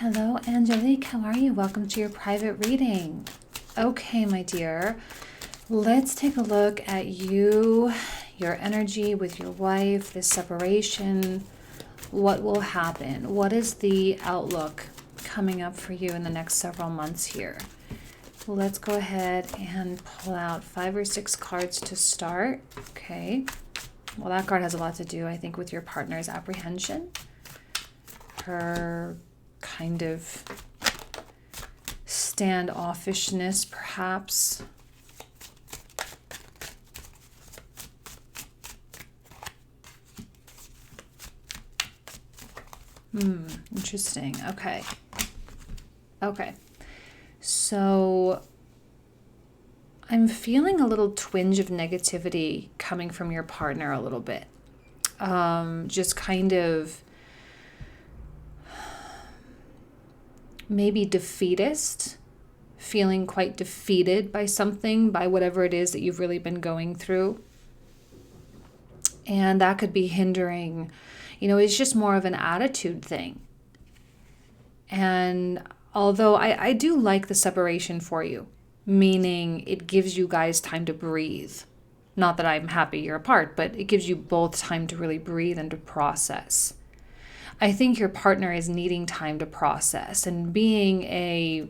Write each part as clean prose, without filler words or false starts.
Hello, Angelique. How are you? Welcome to your private reading. Okay, my dear, let's take a look at you, your energy with your wife, this separation. What will happen? What is the outlook coming up for you in the next several months here? Let's go ahead and pull out 5 or 6 cards to start. Okay. Well, that card has a lot to do, I think, with your partner's apprehension, her kind of standoffishness, perhaps. Interesting. Okay. So I'm feeling a little twinge of negativity coming from your partner a little bit. Just kind of maybe defeatist, feeling quite defeated by something, by whatever it is that you've really been going through. And that could be hindering, it's just more of an attitude thing. And although I do like the separation for you, meaning it gives you guys time to breathe. Not that I'm happy you're apart, but it gives you both time to really breathe and to process. I think your partner is needing time to process, and being a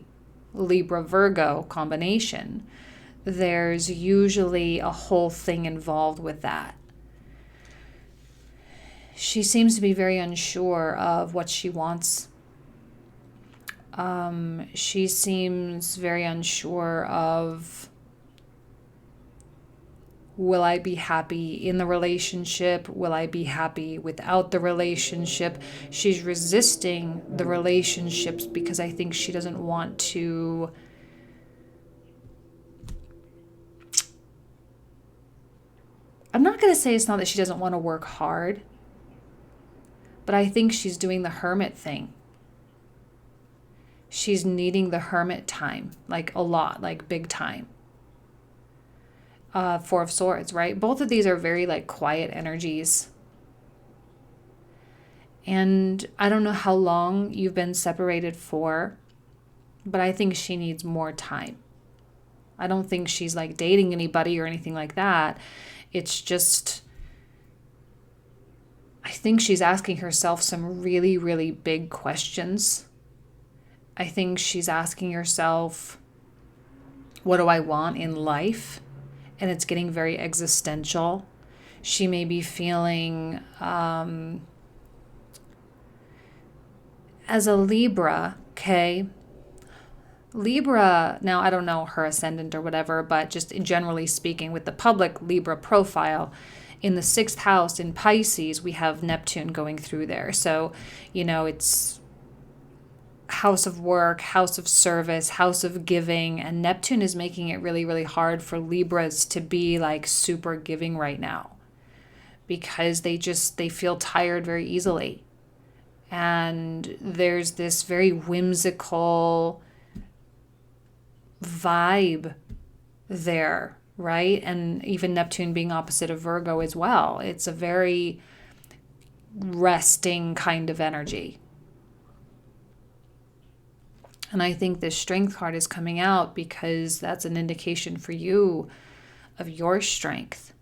Libra-Virgo combination, there's usually a whole thing involved with that. She seems to be very unsure of what she wants. She seems very unsure of, will I be happy in the relationship? Will I be happy without the relationship? She's resisting the relationships because I think she doesn't want to I'm not going to say it's not that she doesn't want to work hard, but I think she's doing the hermit thing. She's needing the hermit time, like a lot, like big time. 4 of Swords, right? Both of these are very like quiet energies. And I don't know how long you've been separated for, but I think she needs more time. I don't think she's like dating anybody or anything like that. It's just, I think she's asking herself some really, really big questions. I think she's asking herself, what do I want in life? And it's getting very existential. She may be feeling, as a Libra, okay? Libra, now I don't know her ascendant or whatever, but just generally speaking, with the public Libra profile, in the 6th house in Pisces, we have Neptune going through there. So, it's house of work, house of service, house of giving, and Neptune is making it really, really hard for Libras to be like super giving right now because they feel tired very easily. And there's this very whimsical vibe there, right? And even Neptune being opposite of Virgo as well. It's a very resting kind of energy. And I think this Strength card is coming out because that's an indication for you of your strength.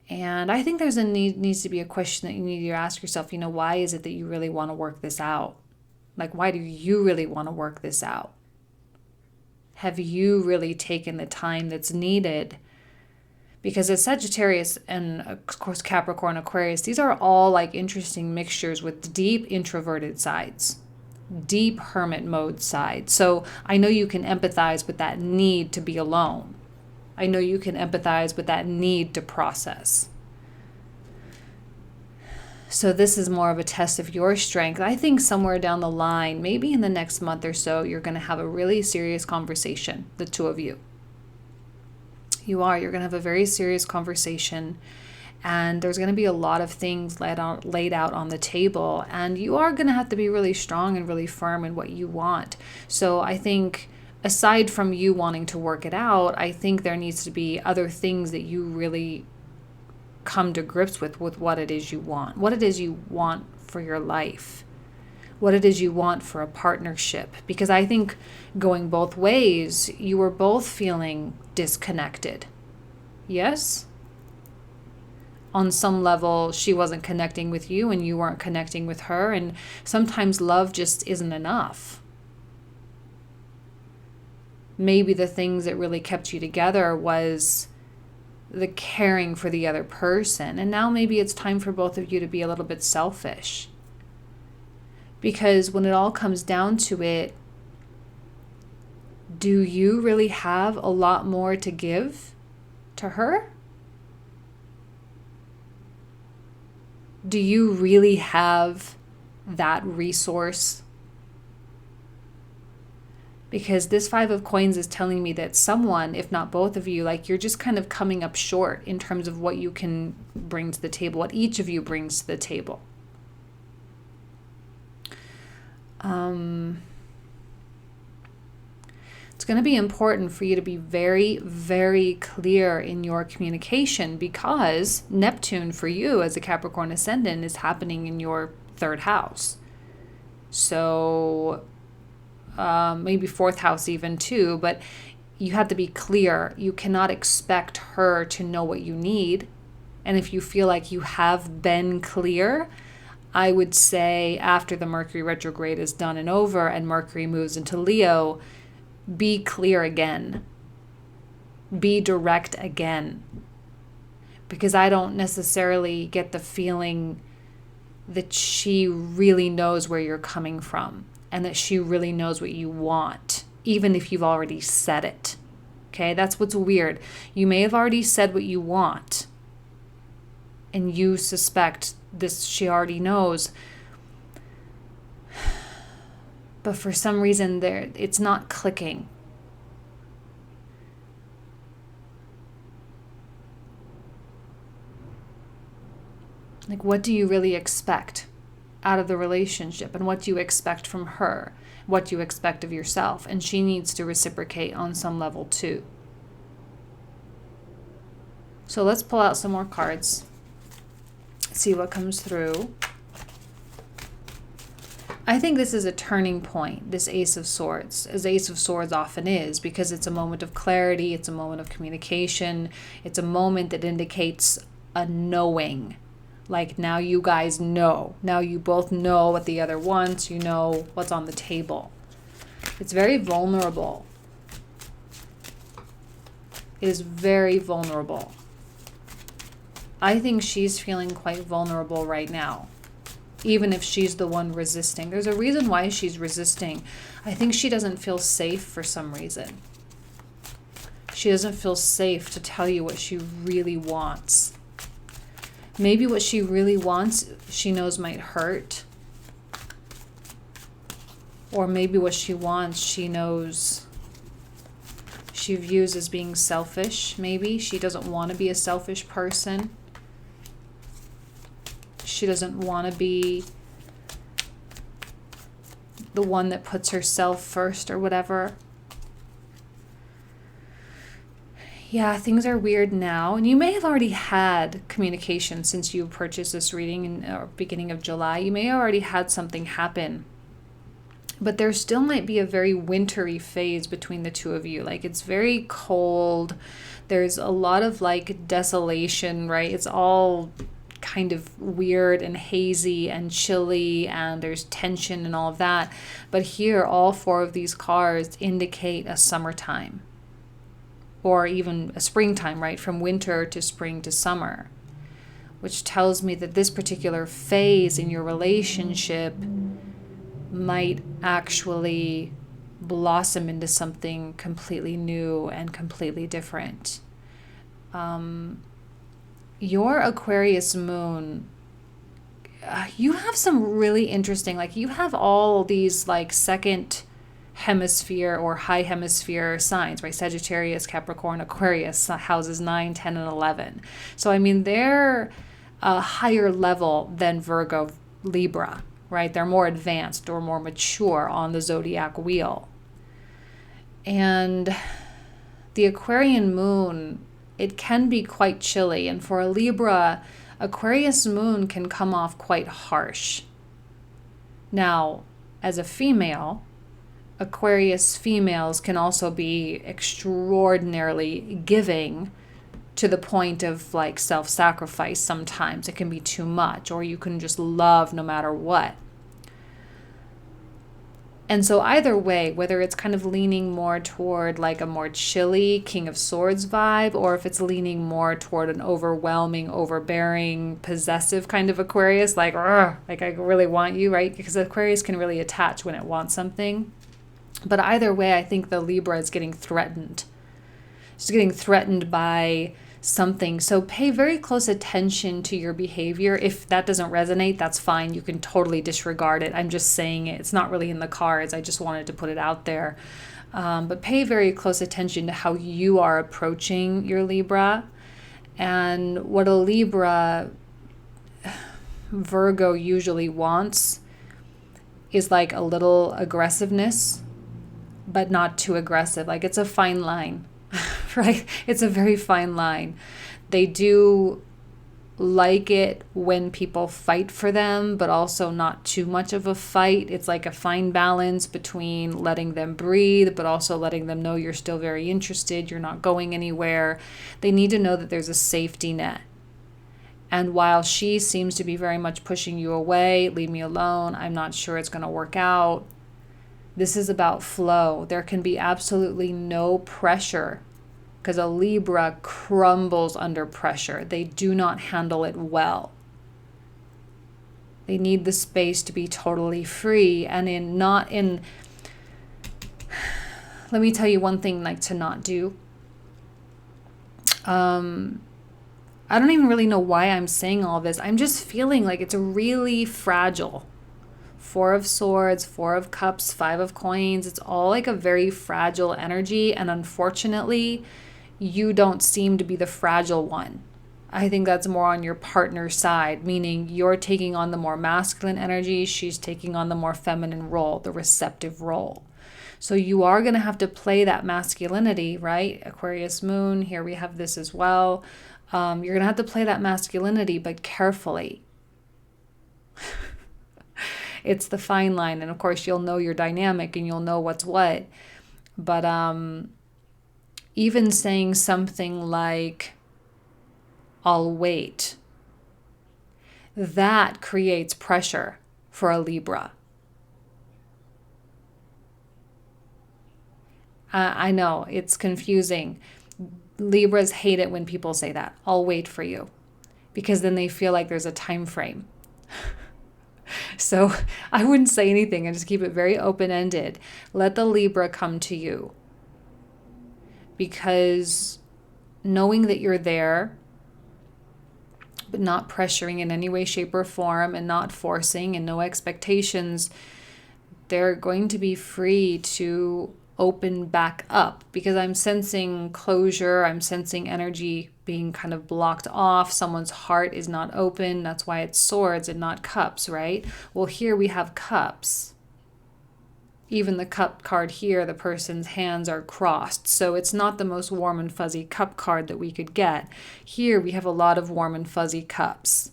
And I think needs to be a question that you need to ask yourself, why is it that you really want to work this out? Like, why do you really want to work this out? Have you really taken the time that's needed? Because as Sagittarius and, of course, Capricorn, Aquarius, these are all like interesting mixtures with deep introverted sides. Deep hermit mode side. So I know you can empathize with that need to be alone. I know you can empathize with that need to process. So this is more of a test of your strength. I think somewhere down the line, maybe in the next month or so, you're going to have a really serious conversation, the two of you. You're going to have a very serious conversation. And there's going to be a lot of things laid out on the table. And you are going to have to be really strong and really firm in what you want. So I think aside from you wanting to work it out, I think there needs to be other things that you really come to grips with what it is you want. What it is you want for your life. what it is you want for a partnership. Because I think going both ways, you were both feeling disconnected. Yes? On some level, she wasn't connecting with you and you weren't connecting with her. And sometimes love just isn't enough. Maybe the things that really kept you together was the caring for the other person. And now maybe it's time for both of you to be a little bit selfish. Because when it all comes down to it, do you really have a lot more to give to her? Do you really have that resource? Because this Five of Coins is telling me that someone, if not both of you, like you're just kind of coming up short in terms of what you can bring to the table, what each of you brings to the table. It's going to be important for you to be very, very clear in your communication, because Neptune for you as a Capricorn ascendant is happening in your third house. So maybe fourth house even too, but you have to be clear. You cannot expect her to know what you need. And if you feel like you have been clear, I would say after the Mercury retrograde is done and over and Mercury moves into Leo, be clear again. Be direct again. Because I don't necessarily get the feeling that she really knows where you're coming from and that she really knows what you want, even if you've already said it. Okay, that's what's weird. You may have already said what you want and you suspect this she already knows. But for some reason it's not clicking. Like, what do you really expect out of the relationship? And what do you expect from her? What do you expect of yourself? And she needs to reciprocate on some level too. So let's pull out some more cards. See what comes through. I think this is a turning point, this Ace of Swords, as Ace of Swords often is, because it's a moment of clarity, it's a moment of communication, it's a moment that indicates a knowing. Like, now you guys know. Now you both know what the other wants, you know what's on the table. It's very vulnerable. It is very vulnerable. I think she's feeling quite vulnerable right now. Even if she's the one resisting. There's a reason why she's resisting. I think she doesn't feel safe for some reason. She doesn't feel safe to tell you what she really wants. Maybe what she really wants, she knows might hurt. Or maybe what she wants, she knows she views as being selfish. Maybe she doesn't want to be a selfish person. She doesn't want to be the one that puts herself first or whatever. Yeah, things are weird now. And you may have already had communication since you purchased this reading in the beginning of July. You may have already had something happen. But there still might be a very wintry phase between the two of you. Like, it's very cold. There's a lot of like desolation, right? It's all kind of weird and hazy and chilly, and there's tension and all of that. But here, all four of these cards indicate a summertime or even a springtime, right? From winter to spring to summer, which tells me that this particular phase in your relationship might actually blossom into something completely new and completely different. Your Aquarius moon, you have some really interesting, like you have all these like second hemisphere or high hemisphere signs, right? Sagittarius, Capricorn, Aquarius, houses 9, 10, and 11. So, I mean, they're a higher level than Virgo, Libra, right? They're more advanced or more mature on the zodiac wheel. And the Aquarian moon, it can be quite chilly. And for a Libra, Aquarius moon can come off quite harsh. Now, as a female, Aquarius females can also be extraordinarily giving to the point of like self-sacrifice. Sometimes it can be too much, or you can just love no matter what. And so either way, whether it's kind of leaning more toward like a more chilly King of Swords vibe, or if it's leaning more toward an overwhelming, overbearing, possessive kind of Aquarius, like I really want you, right? Because Aquarius can really attach when it wants something. But either way, I think the Libra is getting threatened. It's getting threatened by something. So pay very close attention to your behavior. If that doesn't resonate, that's fine. You can totally disregard it. I'm just saying it. It's not really in the cards. I just wanted to put it out there. But pay very close attention to how you are approaching your Libra. And what a Libra Virgo usually wants is like a little aggressiveness, but not too aggressive. Like it's a fine line. Right? It's a very fine line. They do like it when people fight for them, but also not too much of a fight. It's like a fine balance between letting them breathe, but also letting them know you're still very interested, you're not going anywhere. They need to know that there's a safety net. And while she seems to be very much pushing you away, leave me alone, I'm not sure it's going to work out. This is about flow. There can be absolutely no pressure, because a Libra crumbles under pressure. They do not handle it well. They need the space to be totally free, and let me tell you one thing like to not do. I don't even really know why I'm saying all this. I'm just feeling like it's really fragile. 4 of Swords, 4 of Cups, 5 of Coins. It's all like a very fragile energy, and unfortunately, you don't seem to be the fragile one. I think that's more on your partner's side, meaning you're taking on the more masculine energy, she's taking on the more feminine role, the receptive role. So you are going to have to play that masculinity, right? Aquarius moon, here we have this as well. You're going to have to play that masculinity, but carefully. It's the fine line. And of course, you'll know your dynamic and you'll know what's what. But even saying something like, I'll wait, that creates pressure for a Libra. I know, it's confusing. Libras hate it when people say that. I'll wait for you. Because then they feel like there's a time frame. So I wouldn't say anything and just keep it very open-ended. Let the Libra come to you. Because knowing that you're there, but not pressuring in any way, shape, or form, and not forcing, and no expectations, they're going to be free to open back up, because I'm sensing closure. I'm sensing energy being kind of blocked off. Someone's heart is not open. That's why it's Swords and not Cups, right? Well, here we have Cups. Even the Cup card here, the person's hands are crossed. So it's not the most warm and fuzzy Cup card that we could get. Here we have a lot of warm and fuzzy Cups.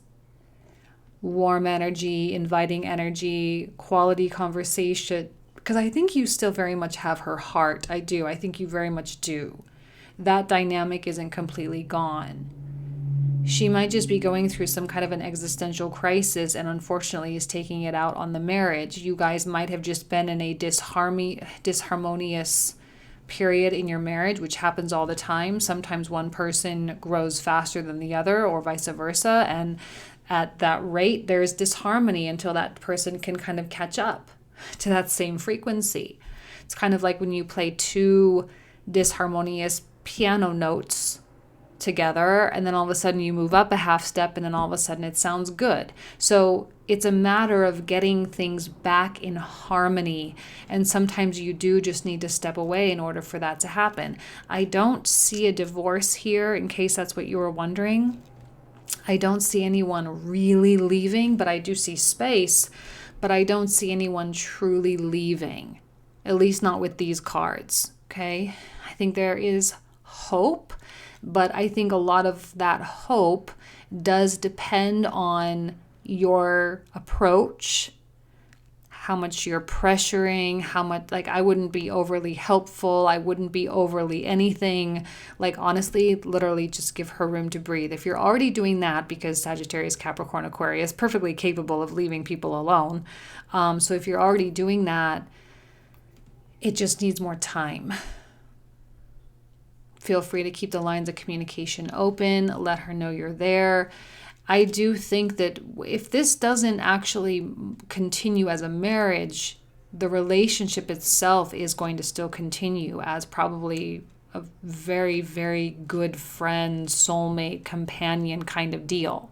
Warm energy, inviting energy, quality conversation. Because I think you still very much have her heart. I do. I think you very much do. That dynamic isn't completely gone. She might just be going through some kind of an existential crisis and unfortunately is taking it out on the marriage. You guys might have just been in a disharmonious period in your marriage, which happens all the time. Sometimes one person grows faster than the other or vice versa. And at that rate, there's disharmony until that person can kind of catch up to that same frequency. It's kind of like when you play 2 disharmonious piano notes together, and then all of a sudden you move up a half step, and then all of a sudden it sounds good. So it's a matter of getting things back in harmony, and sometimes you do just need to step away in order for that to happen. I don't see a divorce here, in case that's what you were wondering. I don't see anyone really leaving, but I do see space, but I don't see anyone truly leaving, at least not with these cards, okay? I think there is hope, but I think a lot of that hope does depend on your approach, how much you're pressuring, how much, like, I wouldn't be overly helpful. I wouldn't be overly anything. Like, honestly, literally just give her room to breathe. If you're already doing that, because Sagittarius, Capricorn, Aquarius, perfectly capable of leaving people alone. So if you're already doing that, it just needs more time. Feel free to keep the lines of communication open. Let her know you're there. I do think that if this doesn't actually continue as a marriage, the relationship itself is going to still continue as probably a very, very good friend, soulmate, companion kind of deal.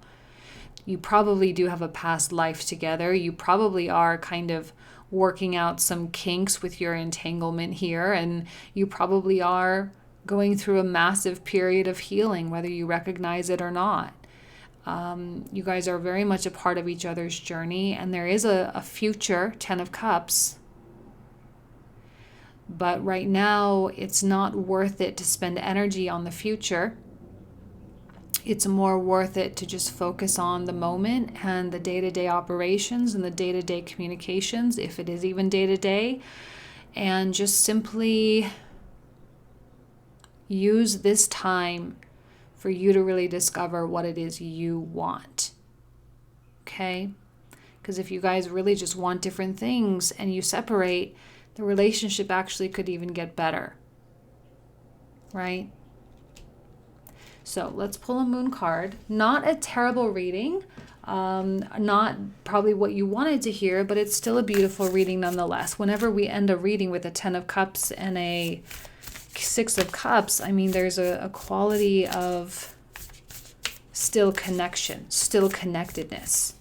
You probably do have a past life together. You probably are kind of working out some kinks with your entanglement here, and you probably are going through a massive period of healing, whether you recognize it or not. You guys are very much a part of each other's journey, and there is a future, 10 of Cups. But right now, it's not worth it to spend energy on the future. It's more worth it to just focus on the moment and the day-to-day operations and the day-to-day communications, if it is even day-to-day, and just simply use this time for you to really discover what it is you want. Okay? Because if you guys really just want different things and you separate, the relationship actually could even get better. Right? So let's pull a moon card. Not a terrible reading. Not probably what you wanted to hear, but it's still a beautiful reading nonetheless. Whenever we end a reading with a 10 of Cups and a 6 of Cups, I mean, there's a quality of still connection, still connectedness,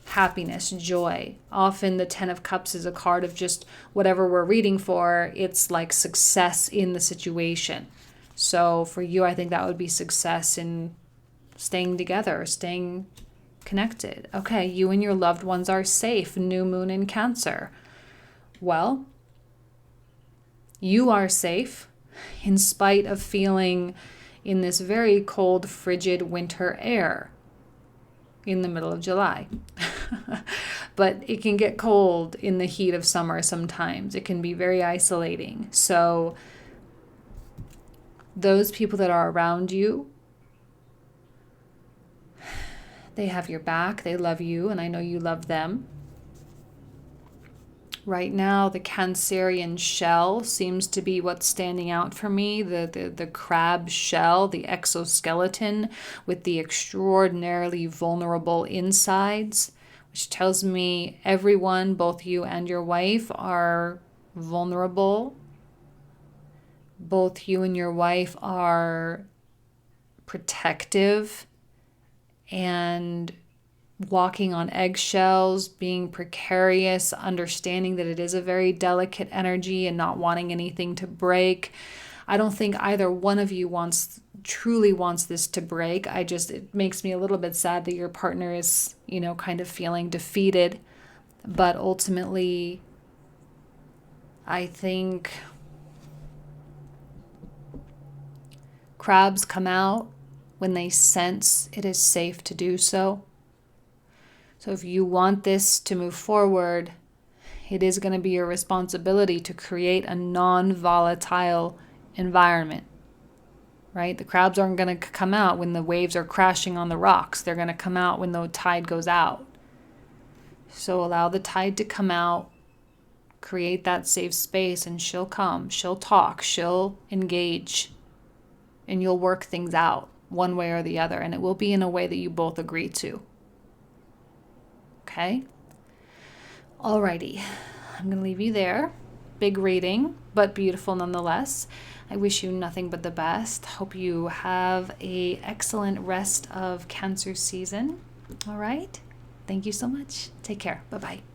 happiness, joy. Often the 10 of Cups is a card of just whatever we're reading for. It's like success in the situation. So for you, I think that would be success in staying together, staying connected. Okay, you and your loved ones are safe. New moon in Cancer. Well, you are safe in spite of feeling in this very cold, frigid winter air in the middle of July. But it can get cold in the heat of summer sometimes. It can be very isolating. So those people that are around you, they have your back, they love you, and I know you love them. Right now, the Cancerian shell seems to be what's standing out for me. The crab shell, the exoskeleton with the extraordinarily vulnerable insides, which tells me everyone, both you and your wife, are vulnerable. Both you and your wife are protective and walking on eggshells, being precarious, understanding that it is a very delicate energy and not wanting anything to break. I don't think either one of you truly wants this to break. It makes me a little bit sad that your partner is, kind of feeling defeated. But ultimately, I think crabs come out when they sense it is safe to do so. So if you want this to move forward, it is going to be your responsibility to create a non-volatile environment, right? The crabs aren't going to come out when the waves are crashing on the rocks. They're going to come out when the tide goes out. So allow the tide to come out, create that safe space, and she'll come, she'll talk, she'll engage, and you'll work things out one way or the other, and it will be in a way that you both agree to. Okay? Alrighty. I'm going to leave you there. Big reading, but beautiful nonetheless. I wish you nothing but the best. Hope you have an excellent rest of Cancer season. All right? Thank you so much. Take care. Bye-bye.